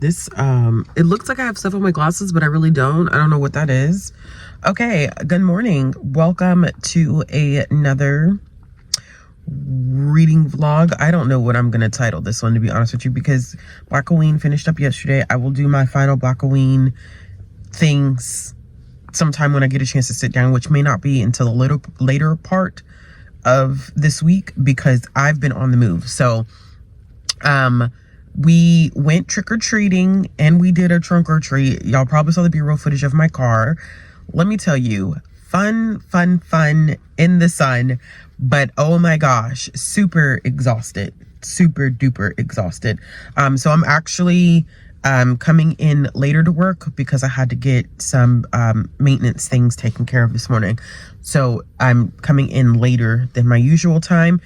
This, it looks like I have stuff on my glasses, but I really don't. I don't know what that is. Okay, good morning. Welcome to another reading vlog. I don't know what I'm gonna title this one, to be honest with you, because Blackoween finished up yesterday. I will do my final Blackoween things sometime when I get a chance to sit down, which may not be until a later part of this week because I've been on the move. So we went trick-or-treating and we did a trunk or treat. Y'all probably saw the B-roll footage of my car. Let me tell you, fun in the sun, but oh my gosh, super exhausted, super duper exhausted. So I'm actually coming in later to work because I had to get some maintenance things taken care of this morning. So I'm coming in later than my usual time.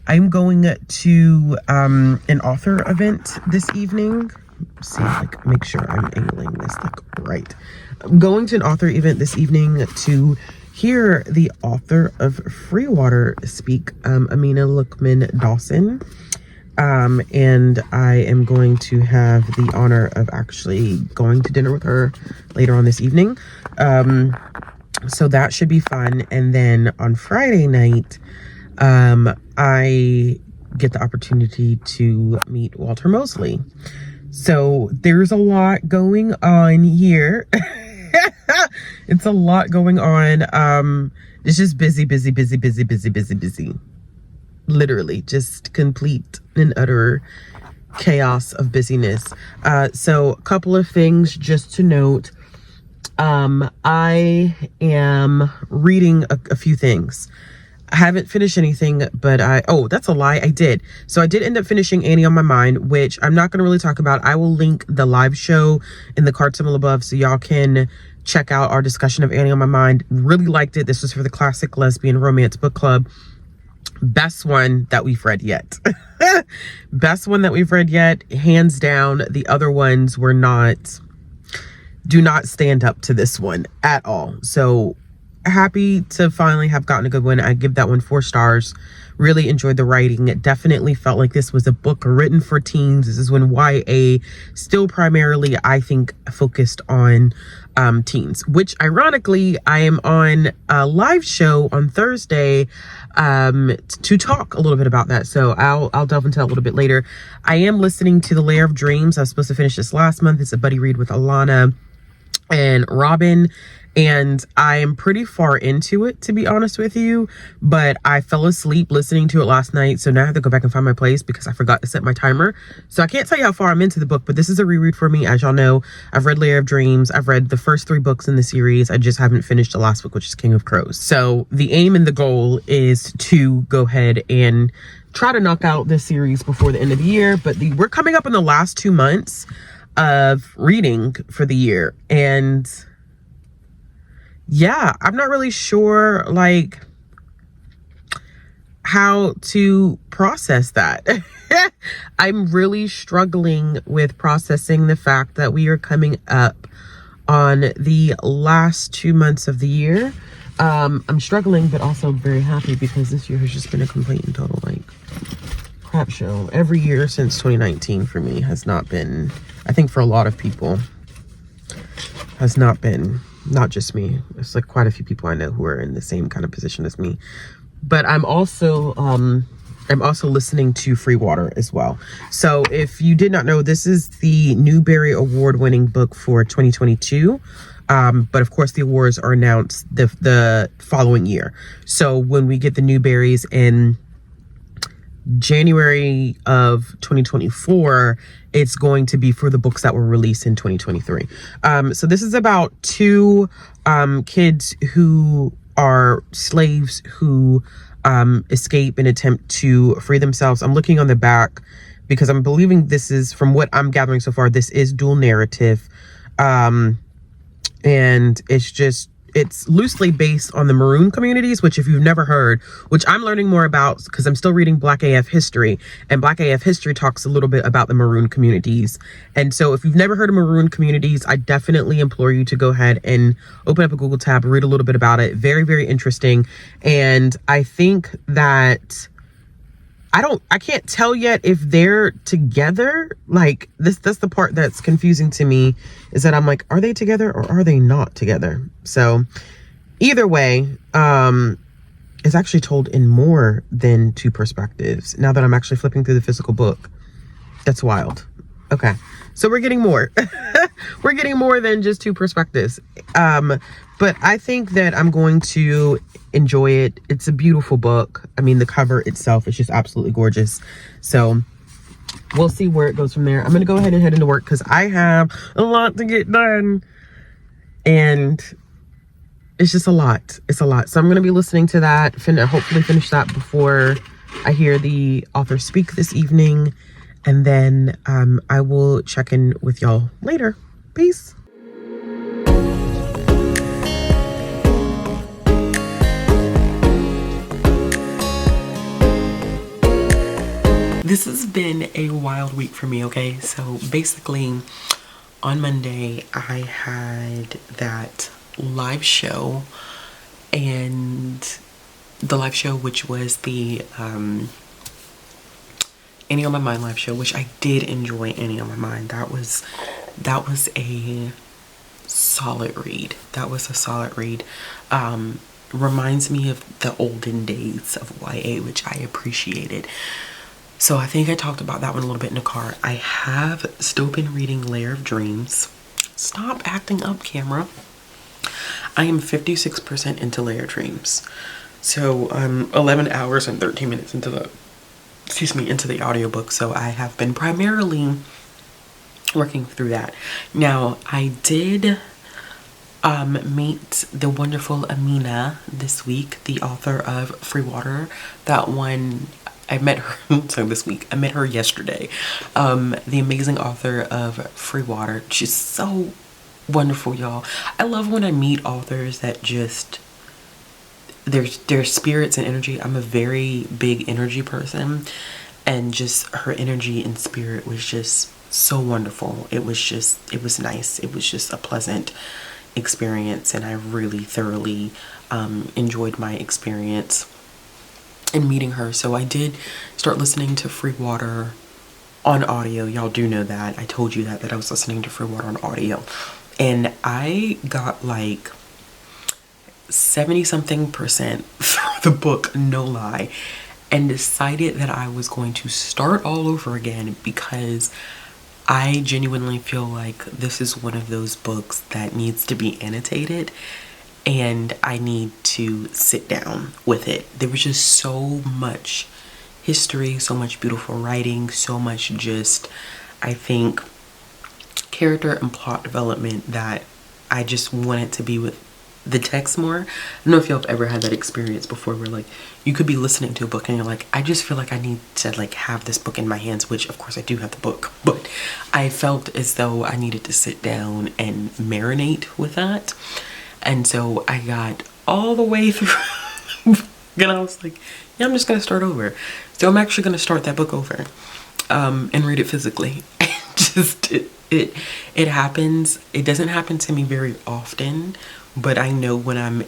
I'm going to an author event this evening. Let's see, like, make sure I'm angling this like right. I'm going to an author event this evening to hear the author of Free Water speak, Amina Luqman-Dawson. And I am going to have the honor of actually going to dinner with her later on this evening. So that should be fun. And then on Friday night, I get the opportunity to meet Walter Mosley. So there's a lot going on here. It's a lot going on. It's just busy. Literally just complete and utter chaos of busyness. So a couple of things just to note. I am reading a few things. I haven't finished anything, but oh, that's a lie. I did. So I did end up finishing Annie on My Mind, which I'm not going to really talk about. I will link the live show in the card symbol above so y'all can check out our discussion of Annie on My Mind. Really liked it. This was for the Classic Lesbian Romance Book Club. Best one that we've read yet. Best one that we've read yet, hands down. The other ones were do not stand up to this one at all. So happy to finally have gotten a good one. I give that one 4 stars. Really enjoyed the writing. It definitely felt like this was a book written for teens. This is when YA still primarily, I think, focused on teens, which ironically I am on a live show on Thursday to talk a little bit about that. So I'll delve into that a little bit later. I am listening to the Lair of Dreams. I was supposed to finish this last month. It's a buddy read with Alana and Robin, and I'm pretty far into it, to be honest with you, but I fell asleep listening to it last night, so now I have to go back and find my place because I forgot to set my timer. So I can't tell you how far I'm into the book, but this is a reread for me. As y'all know, I've read Lair of Dreams. I've read the first 3 books in the series. I just haven't finished the last book, which is King of Crows. So the aim and the goal is to go ahead and try to knock out this series before the end of the year, but we're coming up in the last 2 months of reading for the year, and yeah, I'm not really sure like how to process that. I'm really struggling with processing the fact that we are coming up on the last 2 months of the year. I'm struggling, but also very happy because this year has just been a complete and total like crap show. Every year since 2019 for me has not been, I think for a lot of people, has not been, not just me. It's like quite a few people I know who are in the same kind of position as me. But I'm also listening to Free Water as well. So if you did not know, this is the Newbery Award-winning book for 2022. But of course the awards are announced the following year. So when we get the Newberries in January of 2024, it's going to be for the books that were released in 2023. So this is about 2 kids who are slaves who escape and attempt to free themselves. I'm looking on the back because I'm believing this is, from what I'm gathering so far, this is dual narrative. And it's loosely based on the Maroon communities, which if you've never heard, which I'm learning more about because I'm still reading Black AF history, and Black AF history talks a little bit about the Maroon communities. And so if you've never heard of Maroon communities, I definitely implore you to go ahead and open up a Google tab, read a little bit about it. Very, very interesting. And I think that I can't tell yet if they're together. Like that's the part that's confusing to me, is that I'm like, are they together or are they not together? So either way, it's actually told in more than two perspectives. Now that I'm actually flipping through the physical book, that's wild. Okay, so we're getting more. We're getting more than just two perspectives. But I think that I'm going to enjoy it. It's a beautiful book. I mean, the cover itself is just absolutely gorgeous. So we'll see where it goes from there. I'm going to go ahead and head into work because I have a lot to get done. And it's just a lot. It's a lot. So I'm going to be listening to that. Hopefully finish that before I hear the author speak this evening. And then I will check in with y'all later. Peace. This has been a wild week for me, okay? So basically, on Monday, I had that live show, and the live show, which was the Any on My Mind live show, which I did enjoy. Any on My Mind, that was a solid read. That was a solid read. Reminds me of the olden days of YA, which I appreciated. So I think I talked about that one a little bit in the car. I have still been reading Lair of Dreams. Stop acting up, camera. I am 56% into Lair of Dreams. So I'm 11 hours and 13 minutes into the audiobook. So I have been primarily working through that. Now, I did meet the wonderful Amina this week, the author of Free Water. That one, I met her, so this week, I met her yesterday. The amazing author of Free Water. She's so wonderful, y'all. I love when I meet authors that just, their spirits and energy. I'm a very big energy person, and just her energy and spirit was just so wonderful. It was nice. It was just a pleasant experience, and I really thoroughly enjoyed my experience in meeting her. So I did start listening to Free Water on audio. Y'all do know that. I told you that I was listening to Free Water on audio. And I got like 70-something% through the book, no lie, and decided that I was going to start all over again, because I genuinely feel like this is one of those books that needs to be annotated, and I need to sit down with it. There was just so much history, so much beautiful writing, so much just, I think, character and plot development that I just wanted to be with the text more. I don't know if y'all have ever had that experience before, where like you could be listening to a book and you're like, I just feel like I need to like have this book in my hands, which of course I do have the book, but I felt as though I needed to sit down and marinate with that. And so I got all the way through and I was like, yeah, I'm just gonna start over. So I'm actually gonna start that book over and read it physically. It happens. It doesn't happen to me very often, but I know when I'm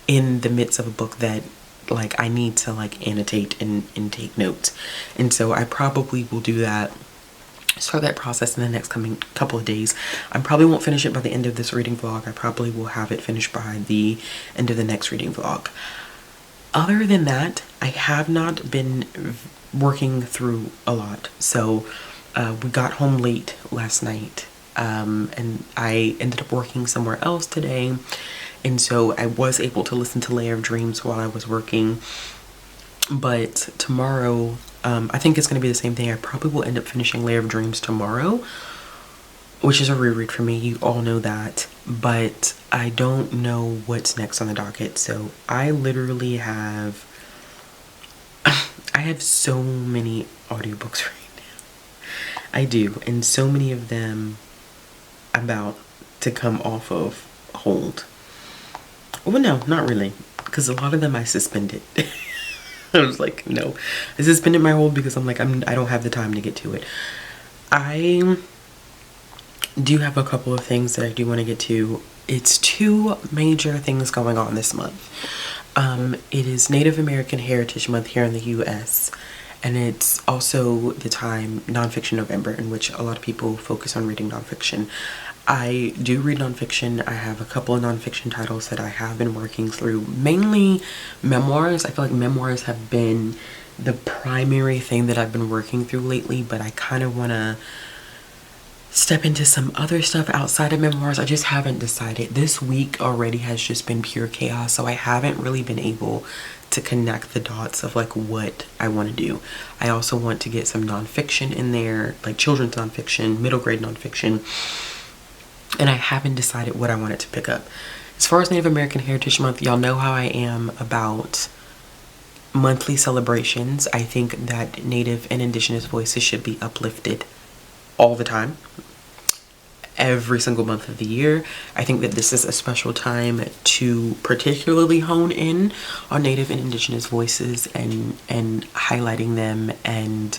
in the midst of a book that like I need to like annotate and take notes. And so I probably will do that, start that process in the next coming couple of days. I probably won't finish it by the end of this reading vlog. I probably will have it finished by the end of the next reading vlog. Other than that, I have not been working through a lot. So we got home late last night, and I ended up working somewhere else today, and so I was able to listen to Lair of Dreams while I was working. But tomorrow, I think it's going to be the same thing. I probably will end up finishing Lair of Dreams tomorrow, which is a reread for me. You all know that, but I don't know what's next on the docket. So I literally have so many audiobooks right now. I do, and so many of them about to come off of hold. Well, no, not really, because a lot of them I suspended. I was like, no, I suspended my hold because I'm like, I don't have the time to get to it. I do have a couple of things that I do want to get to. It's two major things going on this month. It is Native American Heritage Month here in the US, And it's also the time, Nonfiction November, in which a lot of people focus on reading nonfiction. I do read nonfiction. I have a couple of nonfiction titles that I have been working through, mainly memoirs. I feel like memoirs have been the primary thing that I've been working through lately, but I kind of want to step into some other stuff outside of memoirs. I just haven't decided. This week already has just been pure chaos, so I haven't really been able to connect the dots of like what I want to do. I also want to get some nonfiction in there, like children's nonfiction, middle grade nonfiction, and I haven't decided what I wanted to pick up. As far as Native American Heritage Month, y'all know how I am about monthly celebrations. I think that Native and Indigenous voices should be uplifted all the time, every single month of the year. I think that this is a special time to particularly hone in on Native and Indigenous voices and highlighting them and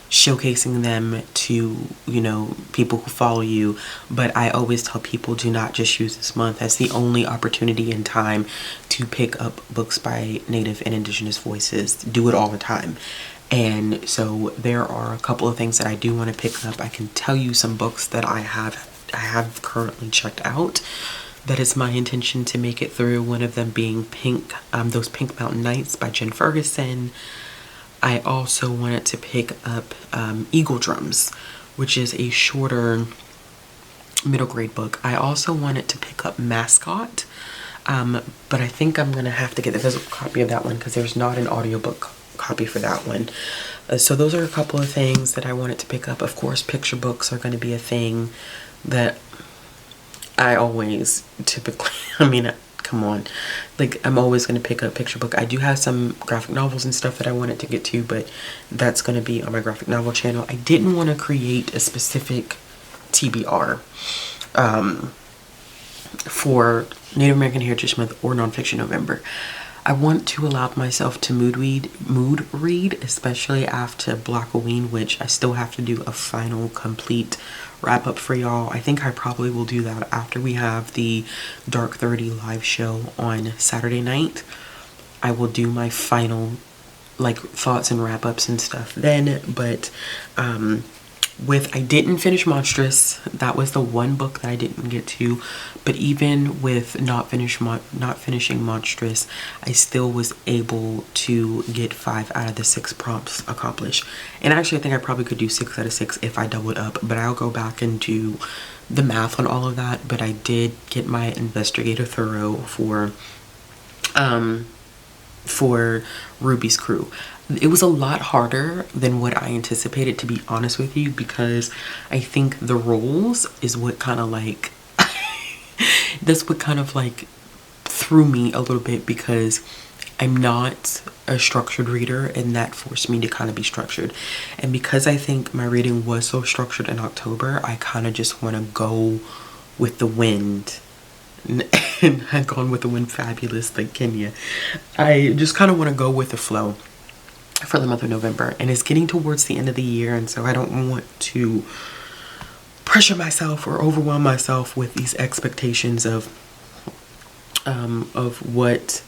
showcasing them to, you know, people who follow you. But I always tell people, do not just use this month as the only opportunity in time to pick up books by Native and Indigenous voices. Do it all the time. And so there are a couple of things that I do want to pick up. I can tell you some books that I have currently checked out. That is my intention to make it through. One of them being Those Pink Mountain Nights by Jen Ferguson. I also wanted to pick up Eagle Drums, which is a shorter middle grade book. I also wanted to pick up Mascot, but I think I'm gonna have to get the physical copy of that one because there's not an audiobook copy for that one. So those are a couple of things that I wanted to pick up. Of course, picture books are going to be a thing that I always typically, I mean, come on, like I'm always going to pick up picture book. I do have some graphic novels and stuff that I wanted to get to, but that's going to be on my graphic novel channel. I didn't want to create a specific TBR for Native American Heritage Month or Nonfiction November. I want to allow myself to mood read, especially after Blackoween, which I still have to do a final complete wrap up for y'all. I think I probably will do that after we have the Dark 30 live show on Saturday night. I will do my final like thoughts and wrap ups and stuff then. But I didn't finish Monstrous. That was the one book that I didn't get to. But even with not finishing Monstrous, I still was able to get 5 out of the 6 prompts accomplished. And actually, I think I probably could do 6 out of 6 if I doubled up. But I'll go back and do the math on all of that. But I did get my investigator thorough for Ruby's Crew. It was a lot harder than what I anticipated, to be honest with you, because I think the roles is what kind of like that's what kind of like threw me a little bit, because I'm not a structured reader, and that forced me to kind of be structured. And because I think my reading was so structured in October, I kind of just want to go with the wind. And I've gone with the wind fabulous like Kenya. I just kind of want to go with the flow for the month of November, and it's getting towards the end of the year, and so I don't want to pressure myself or overwhelm myself with these expectations of what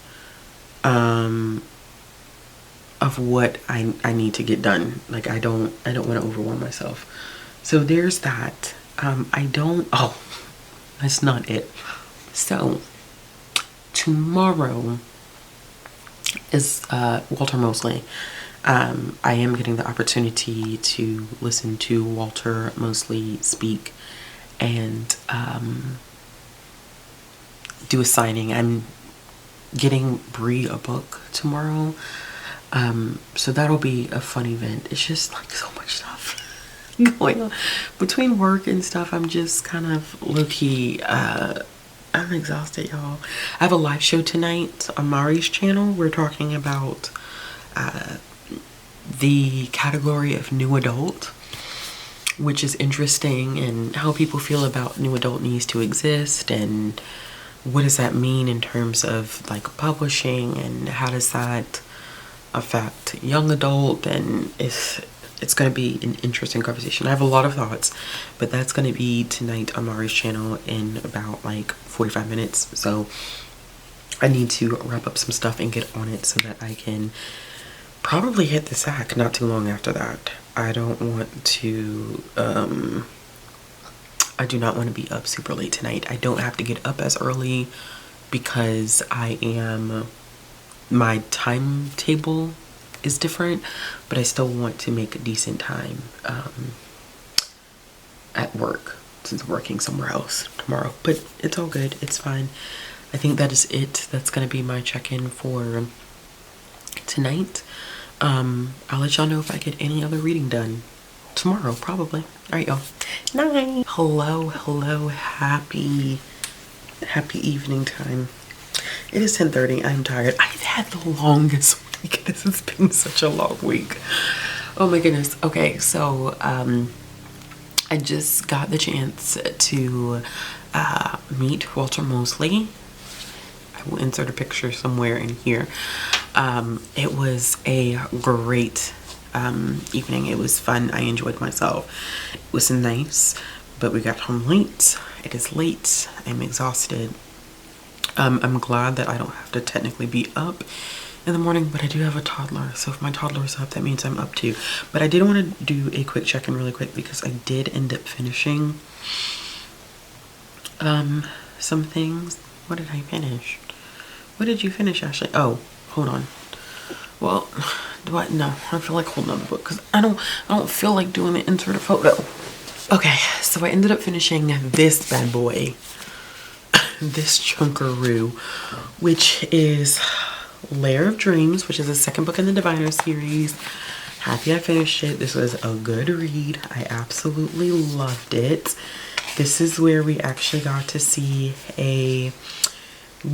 I need to get done. Like I don't want to overwhelm myself. So there's that. That's not it. So tomorrow is Walter Mosley. I am getting the opportunity to listen to Walter Mosley speak and do a signing. I'm getting Bree a book tomorrow, so that'll be a fun event. It's just like so much stuff going on between work and stuff. I'm just kind of low-key I'm exhausted, y'all. I have a live show tonight on Mari's channel. We're talking about the category of new adult, which is interesting, and how people feel about new adult needs to exist, and what does that mean in terms of like publishing, and how does that affect young adult. And it's going to be an interesting conversation. I have a lot of thoughts, but that's going to be tonight on Mari's channel in about like 45 minutes. So I need to wrap up some stuff and get on it so that I can probably hit the sack not too long after that. I don't want to, I do not want to be up super late tonight. I don't have to get up as early because my timetable is different, but I still want to make a decent time at work since I'm working somewhere else tomorrow. But it's all good. It's fine. I think that is it. That's going to be my check-in for tonight. I'll let y'all know if I get any other reading done tomorrow, probably. All right, y'all. Night. Hello. Happy evening time. It is 10:30. I'm tired. I've had the longest week. This has been such a long week. Oh my goodness. Okay, so I just got the chance to meet Walter Mosley. I will insert a picture somewhere in here. It was a great evening. It was fun. I enjoyed myself. It was nice, but we got home late. It is late. I'm exhausted. I'm glad that I don't have to technically be up in the morning, but I do have a toddler, so if my toddler is up, that means I'm up too. But I did want to do a quick check-in really quick because I did end up finishing some things. What did I finish? What did you finish, Ashley? Oh, hold on. Well, no, I feel like holding on the book because I don't feel like doing the insert a photo. Okay, so I ended up finishing this bad boy, this chunkaroo, which is Lair of Dreams, which is the second book in the Diviner series. Happy I finished it. This was a good read. I absolutely loved it. This is where we actually got to see a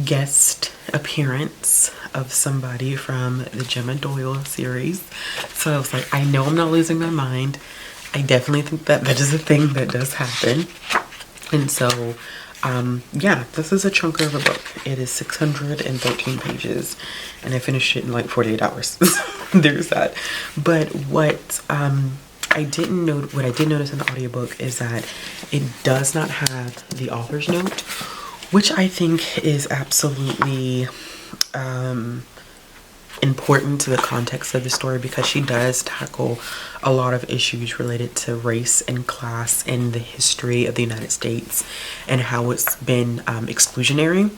guest appearance of somebody from the Gemma Doyle series. So I was like, I know I'm not losing my mind. I definitely think that is a thing that does happen. And so yeah, this is a chunker of a book. It is 613 pages and I finished it in like 48 hours. There's that. But what I did notice in the audiobook is that it does not have the author's note, which I think is absolutely important to the context of the story, because she does tackle a lot of issues related to race and class in the history of the United States and how it's been exclusionary.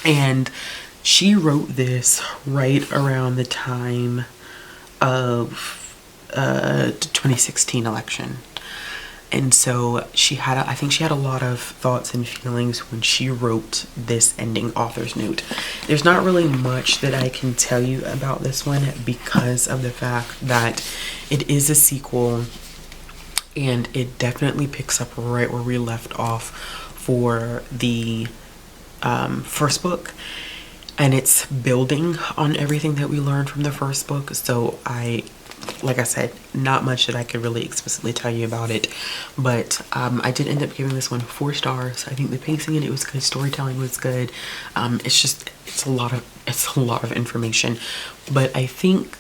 And she wrote this right around the time of the 2016 election. And so I think she had a lot of thoughts and feelings when she wrote this ending author's note. There's not really much that I can tell you about this one because of the fact that it is a sequel and it definitely picks up right where we left off for the first book. And it's building on everything that we learned from the first book. So like I said, not much that I could really explicitly tell you about it, but I did end up giving this one 4 stars. I think the pacing in it was good, storytelling was good. It's a lot of information, but I think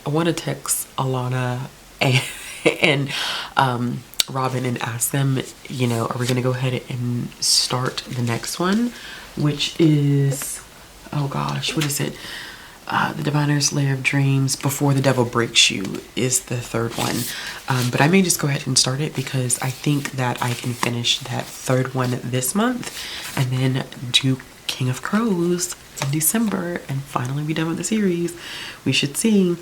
I want to text Alana and Robin and ask them, you know, are we gonna go ahead and start the next one, which is, oh gosh, what is it? The Diviner's Lair of Dreams Before the Devil Breaks You is the third one. But I may just go ahead and start it because I think that I can finish that third one this month and then do King of Crows in December and finally be done with the series. We should see.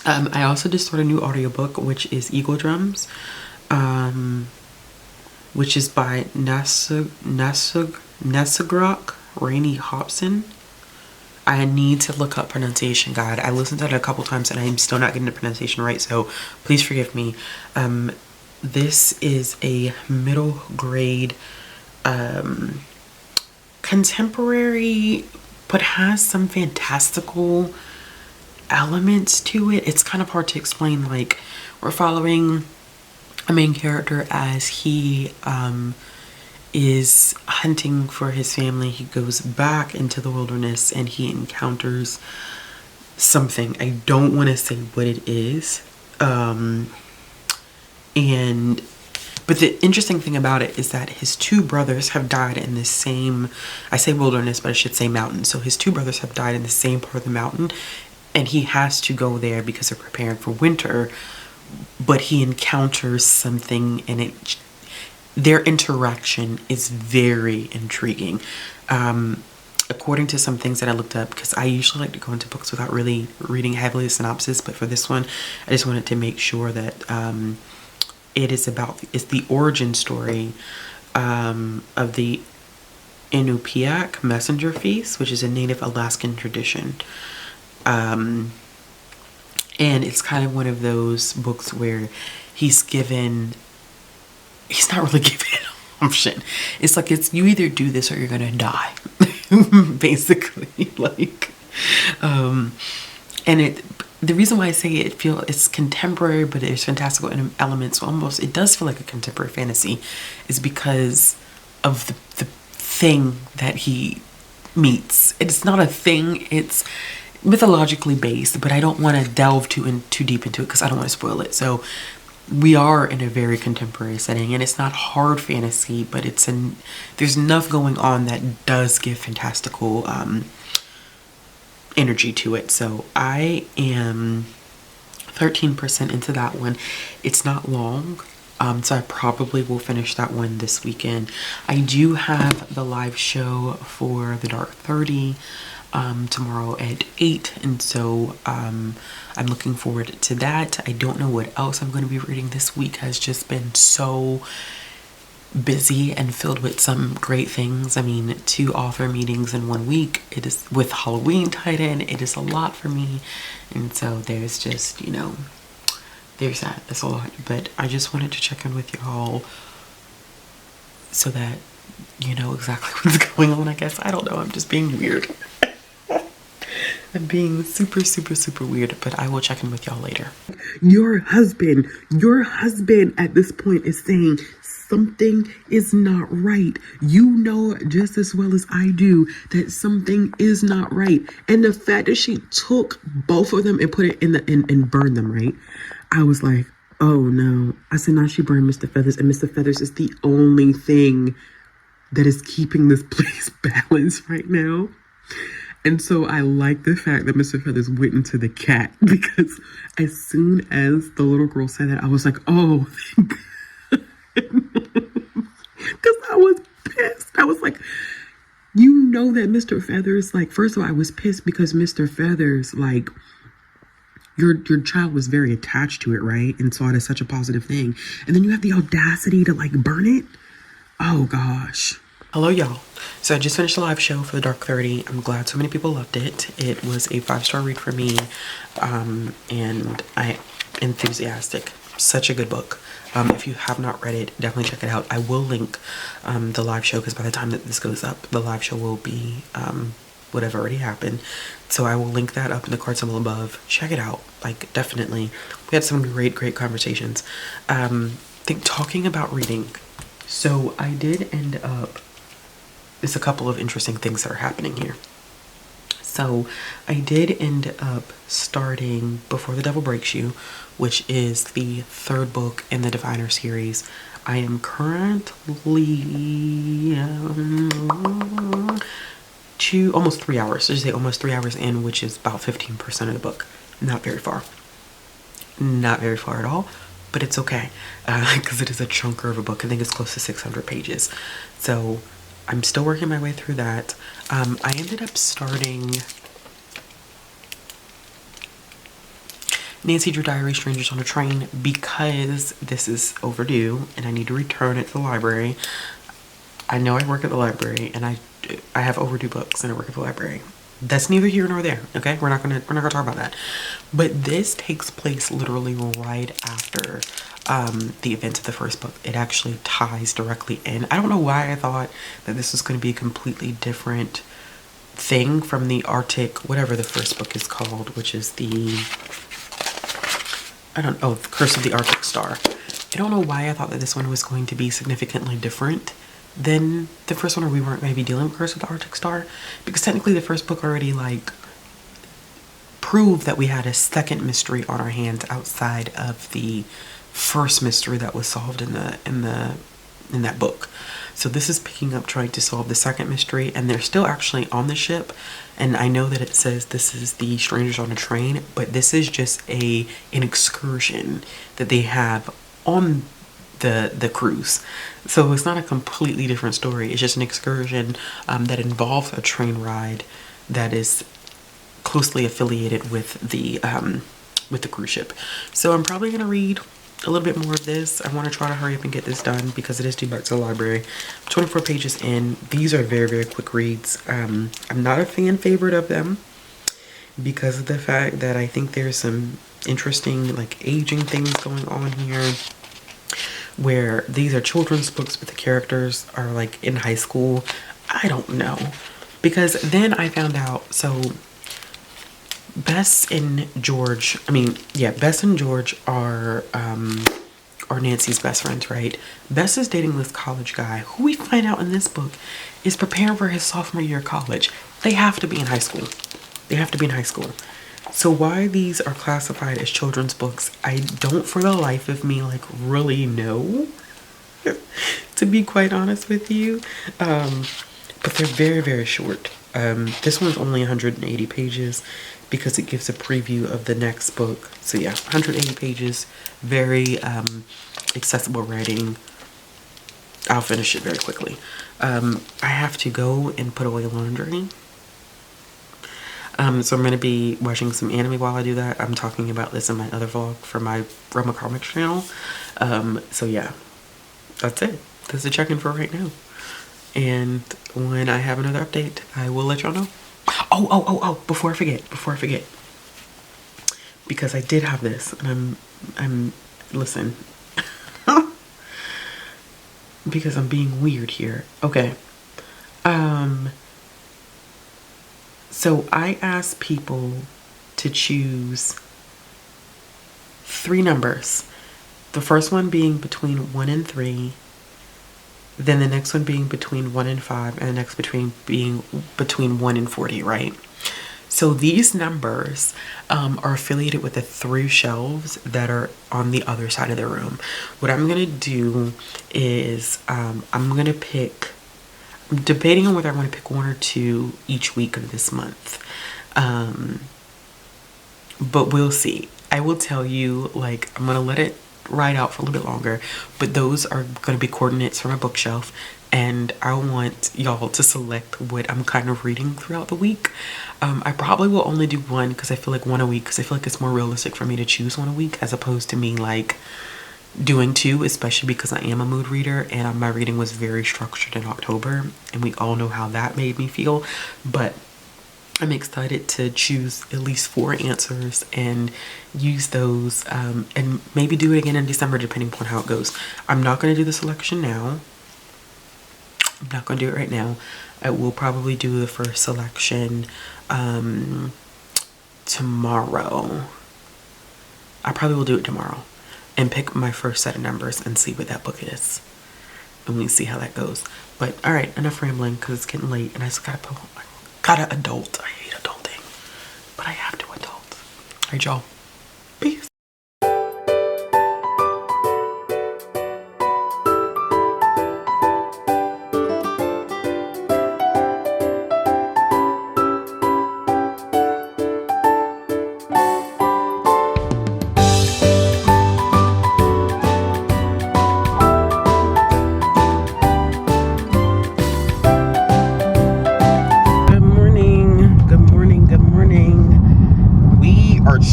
I also just started a new audiobook, which is Eagle Drums, which is by Nasagrok Rainey Hobson. I need to look up pronunciation guide. I listened to it a couple times and I'm still not getting the pronunciation right, so please forgive me. This is a middle grade contemporary, but has some fantastical elements to it. It's kind of hard to explain. Like, we're following a main character as he is hunting for his family. He goes back into the wilderness and he encounters something. I don't want to say what it is. But the interesting thing about it is that his 2 brothers have died in the same, I say wilderness, but I should say mountain. So his 2 brothers have died in the same part of the mountain and he has to go there because they're preparing for winter, but he encounters something, and their interaction is very intriguing. According to some things that I looked up, because I usually like to go into books without really reading heavily the synopsis, but for this one, I just wanted to make sure that it's the origin story of the Inupiaq messenger feast, which is a native Alaskan tradition. And it's kind of one of those books where he's not really given an option. It's like, you either do this or you're gonna die. Basically, like, and the reason why I say it's contemporary, but there's fantastical elements. Almost, it does feel like a contemporary fantasy, is because of the thing that he meets. It's not a thing. It's mythologically based, but I don't want to delve too deep into it because I don't want to spoil it. So we are in a very contemporary setting, and it's not hard fantasy, but there's enough going on that does give fantastical energy to it. So I am 13% into that one. It's not long, so I probably will finish that one this weekend. I do have the live show for The Dark 30 tomorrow at 8, and so I'm looking forward to that. I don't know what else I'm going to be reading. This week has just been so busy and filled with some great things. I mean, 2 author meetings in 1 week. It is, with Halloween tied in, it is a lot for me, and so there's just, there's that. It's a lot, but I just wanted to check in with y'all so that you know exactly what's going on. I guess I don't know, I'm just being weird. I'm being super, super, super weird, but I will check in with y'all later. Your husband at this point is saying something is not right. You know just as well as I do that something is not right. And the fact that she took both of them and put it and burned them, right? I was like, oh no. I said, now she burned Mr. Feathers, and Mr. Feathers is the only thing that is keeping this place balanced right now. And so I like the fact that Mr. Feathers went into the cat, because as soon as the little girl said that, I was like, oh, thank God. Because I was pissed. I was like, that Mr. Feathers, like, first of all, I was pissed because Mr. Feathers, like, your child was very attached to it, right? And saw it as such a positive thing. And then you have the audacity to, like, burn it. Oh, gosh. Hello, y'all. So I just finished the live show for The Dark 30. I'm glad so many people loved it. It was a 5-star read for me, and I enthusiastic. Such a good book. If you have not read it, definitely check it out. I will link the live show, because by the time that this goes up, the live show will be would have already happened. So I will link that up in the card symbol above. Check it out. Like, definitely. We had some great conversations. Talking about reading. So I did end up, there's a couple of interesting things that are happening here. So I did end up starting Before the Devil Breaks You, which is the 3rd book in the Diviner series. I am currently almost 3 hours. So just say almost 3 hours in, which is about 15% of the book. Not very far. Not very far at all. But it's okay, because it is a chunker of a book. I think it's close to 600 pages. So I'm still working my way through that. I ended up starting Nancy Drew Diary, Strangers on a Train, because this is overdue and I need to return it to the library. I know I work at the library, and I have overdue books and I work at the library. That's neither here nor there, okay? We're not gonna talk about that. But this takes place literally right after the events of the first book. It actually ties directly in. I don't know why I thought that this was going to be a completely different thing from the Arctic, whatever the first book is called, which is the Curse of the Arctic Star. I don't know why I thought that this one was going to be significantly different than the first one, or we weren't going to be dealing with Curse of the Arctic Star, because technically the first book already, like, proved that we had a second mystery on our hands outside of the first mystery that was solved in that book. So this is picking up trying to solve the second mystery, and they're still actually on the ship. And I know that it says this is the strangers on a train, but this is just an excursion that they have on the cruise. So it's not a completely different story. It's just an excursion that involves a train ride that is closely affiliated with the cruise ship. So I'm probably gonna read a little bit more of this. I want to try to hurry up and get this done because it is due back to the library. 24 pages in. These are very, very quick reads. I'm not a fan favorite of them because of the fact that I think there's some interesting like aging things going on here, where these are children's books but the characters are like in high school. I don't know, because then I found out, so Bess and George are Nancy's best friends, right? Bess is dating this college guy who we find out in this book is preparing for his sophomore year of college. They have to be in high school. So why these are classified as children's books, I don't for the life of me like really know, to be quite honest with you. But they're very, very short. This one's only 180 pages because it gives a preview of the next book. So yeah, 180 pages, very accessible writing. I'll finish it very quickly. I have to go and put away laundry. So I'm going to be watching some anime while I do that. I'm talking about this in my other vlog for my Roma Comics channel. So yeah, that's it. That's the check-in for right now. And when I have another update, I will let y'all know. Oh, before I forget. Because I did have this, and I'm listen. Because I'm being weird here. Okay. So I asked people to choose 3 numbers. The first one being between 1 and 3. Then the next one being between 1 and 5, and the next being between 1 and 40, right? So these numbers are affiliated with the 3 shelves that are on the other side of the room. What I'm gonna do is I'm debating on whether I want to pick 1 or 2 each week of this month. But we'll see. I will tell you, like, I'm gonna let it ride out for a little bit longer, but those are going to be coordinates from a bookshelf, and I want y'all to select what I'm kind of reading throughout the week. I probably will only do 1 because I feel like 1 a week, because I feel like it's more realistic for me to choose 1 a week as opposed to me like doing 2, especially because I am a mood reader and my reading was very structured in October, and we all know how that made me feel. But I'm excited to choose at least 4 answers and use those, and maybe do it again in December depending upon how it goes. I'm not going to do the selection now. I'm not going to do it right now. I will probably do the first selection tomorrow. I probably will do it tomorrow and pick my first set of numbers and see what that book is. And we see how that goes. But all right, enough rambling because it's getting late and I just gotta adult. I hate adulting, but I have to adult. All right, y'all. Peace.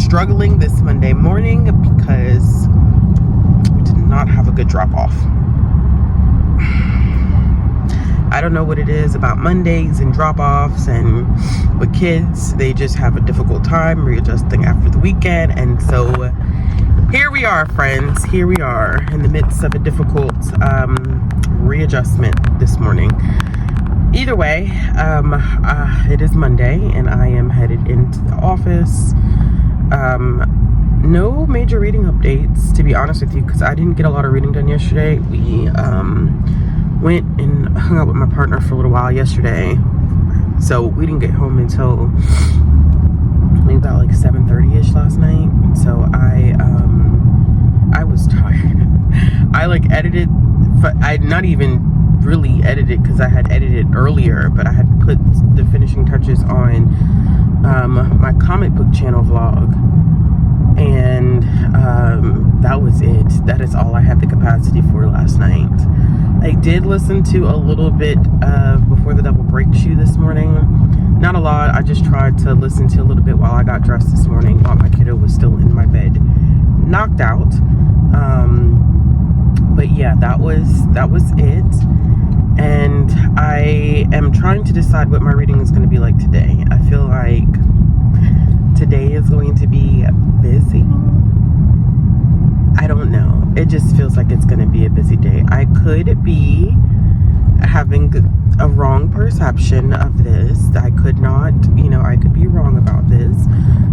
Struggling this Monday morning because we did not have a good drop off. I don't know what it is about Mondays and drop offs, and with kids, they just have a difficult time readjusting after the weekend. And so here we are, friends. Here we are in the midst of a difficult readjustment this morning. Either way, it is Monday and I am headed into the office. No major reading updates, to be honest with you, because I didn't get a lot of reading done yesterday. We went and hung out with my partner for a little while yesterday, so we didn't get home until maybe about like 7:30ish last night. So I was tired. I like edited, but I not even really edit it because I had edited earlier, but I had put the finishing touches on my comic book channel vlog, and that was it. That is all I had the capacity for last night. I did listen to a little bit of Before the Devil Breaks You this morning. Not a lot. I just tried to listen to a little bit while I got dressed this morning, while my kiddo was still in my bed, knocked out. But yeah, that was it. And I am trying to decide what my reading is going to be like today. I feel like today is going to be busy. I don't know. It just feels like it's going to be a busy day. I could be having a wrong perception of this. I could not, I could be wrong about this.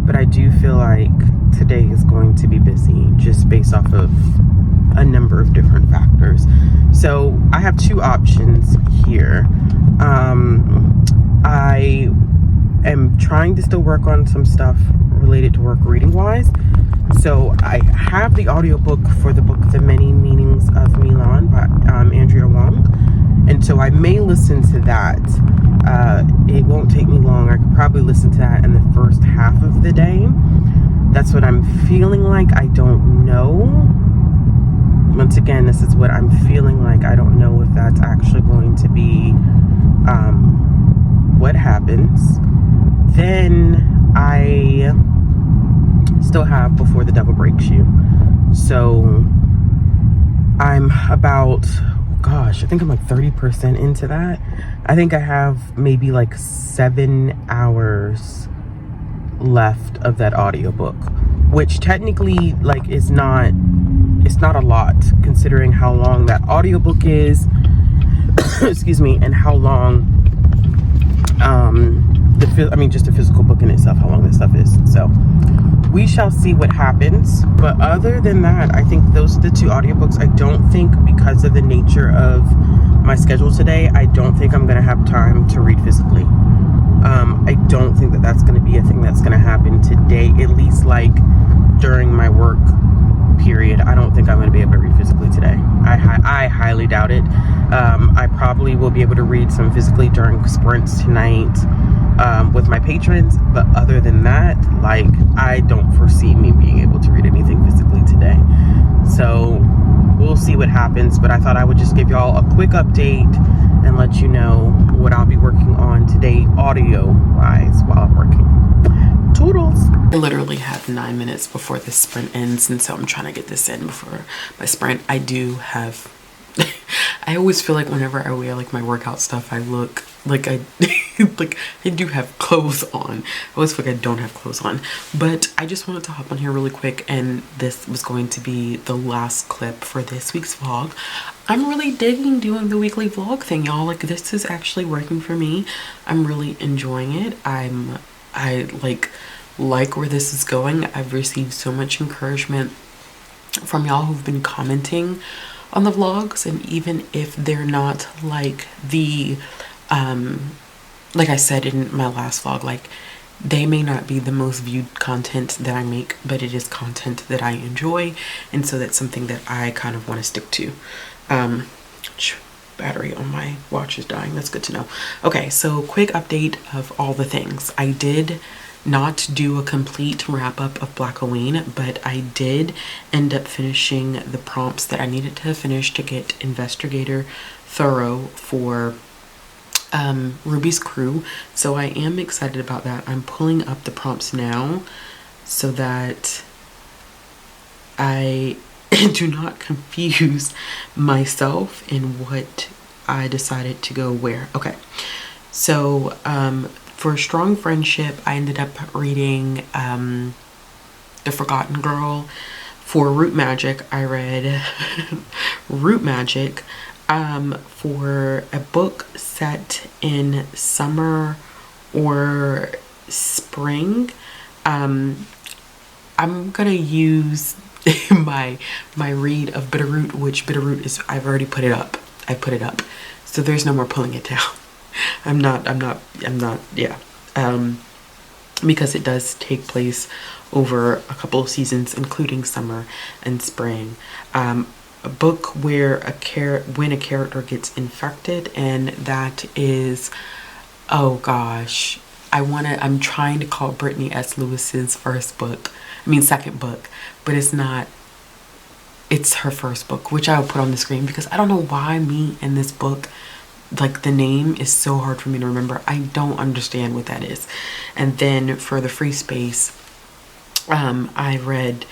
But I do feel like today is going to be busy just based off of a number of different factors. So I have two options here. I am trying to still work on some stuff related to work reading wise. So I have the audiobook for the book The Many Meanings of Milan by Andrea Wong. And so I may listen to that. It won't take me long. I could probably listen to that in the first half of the day. That's what I'm feeling like. I don't know. Once again, this is what I'm feeling like. I don't know if that's actually going to be what happens. Then I still have Before the Devil Breaks You. So I'm about, gosh, I think I'm like 30% into that. I think I have maybe like 7 hours left of that audiobook, which technically like is not, it's not a lot considering how long that audiobook is. Excuse me. And how long just the physical book in itself, how long this stuff is. So we shall see what happens. But other than that, I think those are the two audiobooks. I don't think, because of the nature of my schedule today, I don't think I'm gonna have time to read physically. I don't think that that's gonna be a thing that's gonna happen today, at least like during my work period. I don't think I'm going to be able to read physically today. I highly doubt it. I probably will be able to read some physically during sprints tonight with my patrons, but other than that, like, I don't foresee me being able to read anything physically today. So we'll see what happens, but I thought I would just give y'all a quick update and let you know what I'll be working on today audio wise while I'm working. Toodles. I literally have 9 minutes before this sprint ends, and so I'm trying to get this in before my sprint. I do have I always feel like whenever I wear like my workout stuff, I look like I like I do have clothes on. I always feel like I don't have clothes on. But I just wanted to hop on here really quick, and this was going to be the last clip for this week's vlog. I'm really digging doing the weekly vlog thing, y'all. Like, this is actually working for me. I'm really enjoying it. I like where this is going. I've received so much encouragement from y'all who've been commenting on the vlogs, and even if they're not like the like I said in my last vlog, like, they may not be the most viewed content that I make, but it is content that I enjoy, and so that's something that I kind of want to stick to. Battery on my watch is dying. That's good to know. Okay, so quick update of all the things. I did not do a complete wrap up of Blackoween, but I did end up finishing the prompts that I needed to finish to get Investigator thorough for Ruby's crew. So I am excited about that. I'm pulling up the prompts now so that I do not confuse myself in what I decided to go where. Okay, so for Strong Friendship, I ended up reading The Forgotten Girl. For Root Magic, I read Root Magic. For a book set in summer or spring, I'm gonna use my read of Bitterroot, which Bitterroot is, I've already put it up. I put it up, so there's no more pulling it down. I'm not, yeah. Because it does take place over a couple of seasons, including summer and spring. a book where when a character gets infected, and that is, oh gosh, I'm trying to call Brittany S. Lewis's second book, but it's not. It's her first book, which I'll put on the screen because I don't know why me and this book, like, the name is so hard for me to remember. I don't understand what that is. And then for the free space, I read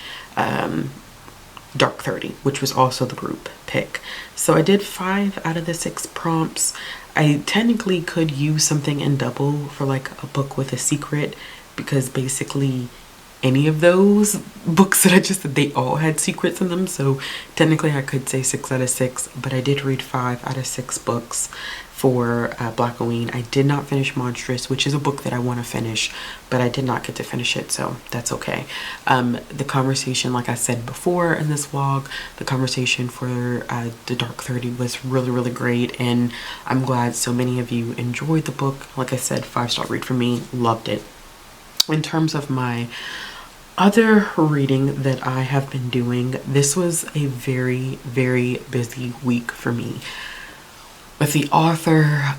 Dark 30, which was also the group pick. So I did 5 out of the 6 prompts. I technically could use something in double for like a book with a secret, because basically any of those books that I just said, they all had secrets in them. So technically I could say 6 out of 6, but I did read 5 out of 6 books for Blackoween. I did not finish Monstrous, which is a book that I want to finish, but I did not get to finish it, so that's okay. The conversation, like I said before in this vlog, the conversation for the Dark 30 was really, really great, and I'm glad so many of you enjoyed the book. Like I said, 5-star read for me, loved it. In terms of my other reading that I have been doing, this was a very, very busy week for me. With the author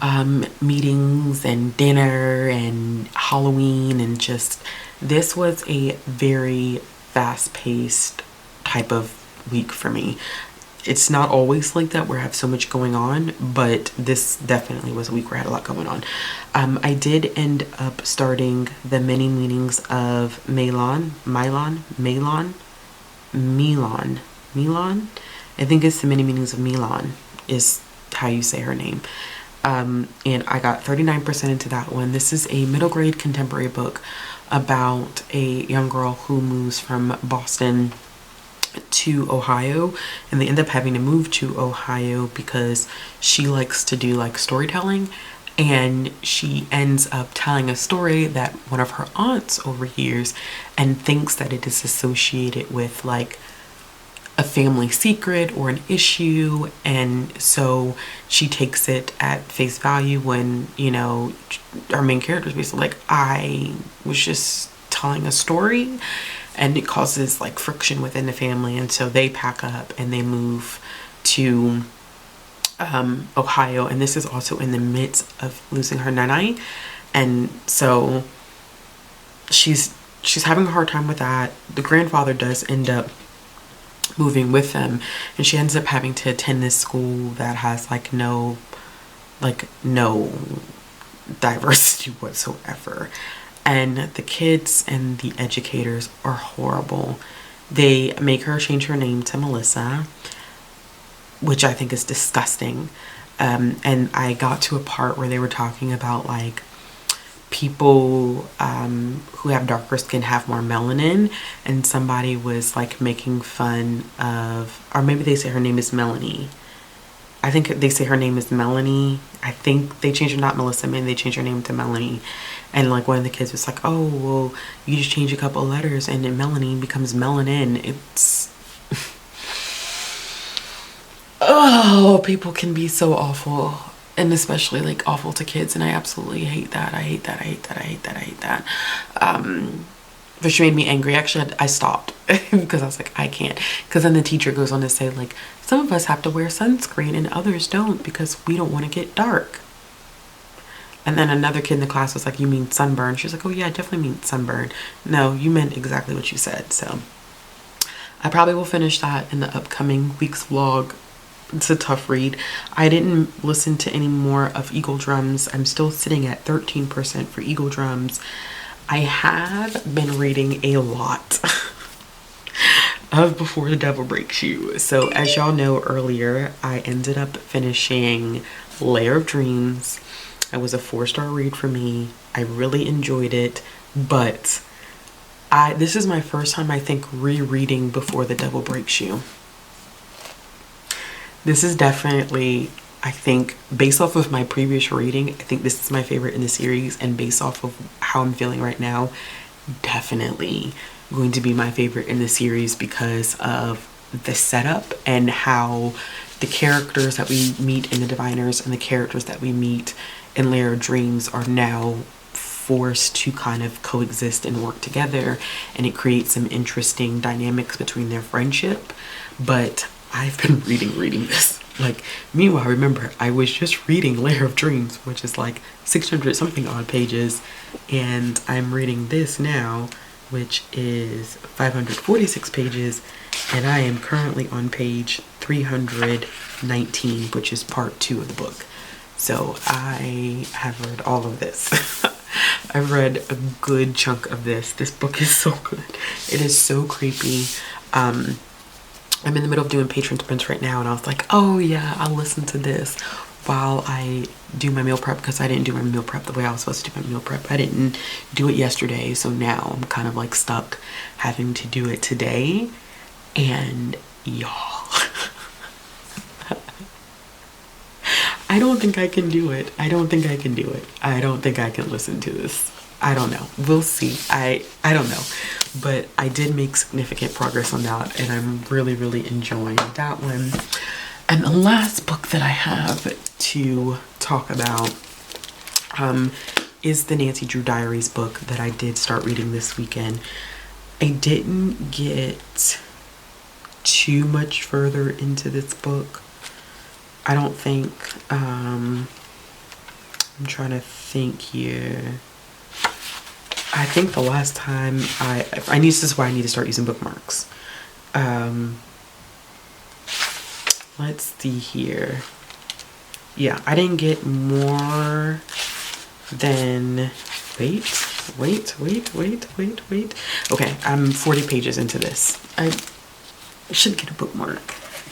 meetings and dinner and Halloween, and just, this was a very fast-paced type of week for me. It's not always like that where I have so much going on, but this definitely was a week where I had a lot going on. I did end up starting the many meanings of Milan. I think it's the many meanings of Milan is how you say her name. And I got 39% into that one. This is a middle grade contemporary book about a young girl who moves from Boston to Ohio, and they end up having to move to Ohio because she likes to do like storytelling, and she ends up telling a story that one of her aunts overhears and thinks that it is associated with like a family secret or an issue, and so she takes it at face value when, you know, our main character is basically like, I was just telling a story, and it causes like friction within the family, and so they pack up and they move to Ohio, and this is also in the midst of losing her nanai, and so she's having a hard time with that. The grandfather does end up moving with them, and she ends up having to attend this school that has like no diversity whatsoever, and the kids and the educators are horrible. They make her change her name to Melissa, which I think is disgusting. And I got to a part where they were talking about like people who have darker skin have more melanin, and somebody was like making fun of, or maybe they say her name is Melanie. I think they say her name is Melanie. I think they changed her, not Melissa, maybe they changed her name to Melanie. And like one of the kids was like, oh, well, you just change a couple of letters and then Melanie becomes melanin. It's, oh, people can be so awful, and especially like awful to kids, and I absolutely hate that. I hate that. But she made me angry. Actually, I stopped because I was like, I can't. Because then the teacher goes on to say like, some of us have to wear sunscreen and others don't because we don't want to get dark. And then another kid in the class was like, you mean sunburn? She's like, oh yeah, I definitely mean sunburn. No, you meant exactly what you said. So I probably will finish that in the upcoming week's vlog. It's a tough read. I didn't listen to any more of Eagle Drums. I'm still sitting at 13% for Eagle Drums. I have been reading a lot of Before the Devil Breaks You. So as y'all know, earlier I ended up finishing Lair of Dreams. It was a 4-star read for me. I really enjoyed it, but this is my first time, I think, rereading Before the Devil Breaks You. This is definitely, I think, based off of my previous reading, I think this is my favorite in the series, and based off of how I'm feeling right now, definitely going to be my favorite in the series because of the setup and how the characters that we meet in The Diviners and the characters that we meet in Lair of Dreams are now forced to kind of coexist and work together, and it creates some interesting dynamics between their friendship. But I've been reading this. Like, meanwhile, remember, I was just reading Lair of Dreams, which is like 600 something odd pages, and I'm reading this now, which is 546 pages, and I am currently on page 319, which is part 2 of the book. So I have read all of this. I've read a good chunk of this. This book is so good. It is so creepy. I'm in the middle of doing patron sprints right now, and I was like, oh yeah, I'll listen to this while I do my meal prep, because I didn't do my meal prep the way I was supposed to do my meal prep. I didn't do it yesterday, so now I'm kind of like stuck having to do it today. And y'all, I don't think I can do it. I don't think I can do it. I don't think I can listen to this. I don't know. We'll see. I don't know. But I did make significant progress on that, and I'm really, really enjoying that one. And the last book that I have to talk about is the Nancy Drew Diaries book that I did start reading this weekend. I didn't get too much further into this book. I don't think. I'm trying to think here. I think the last time this is why I need to start using bookmarks. Let's see here. Yeah, I didn't get more than, wait. Okay, I'm 40 pages into this. I should get a bookmark,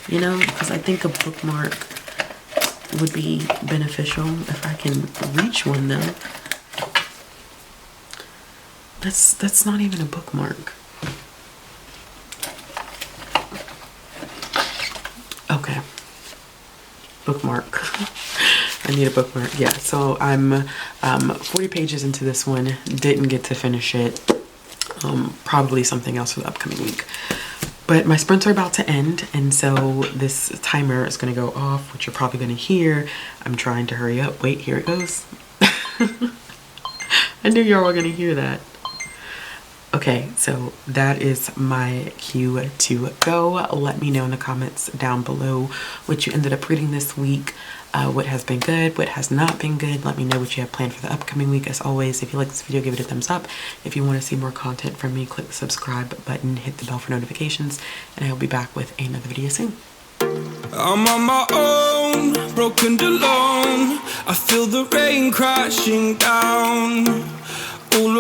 you know, because I think a bookmark would be beneficial if I can reach one though. That's not even a bookmark. Okay. Bookmark. I need a bookmark. Yeah, so I'm 40 pages into this one. Didn't get to finish it. Probably something else for the upcoming week. But my sprints are about to end, and so this timer is going to go off, which you're probably going to hear. I'm trying to hurry up. Wait, here it goes. I knew y'all were going to hear that. Okay, so that is my cue to go. Let me know in the comments down below what you ended up reading this week, what has been good, what has not been good. Let me know what you have planned for the upcoming week. As always, if you like this video, give it a thumbs up. If you want to see more content from me, click the subscribe button, hit the bell for notifications, and I will be back with another video soon. I'm on my own, broken and alone. I feel the rain crashing down. All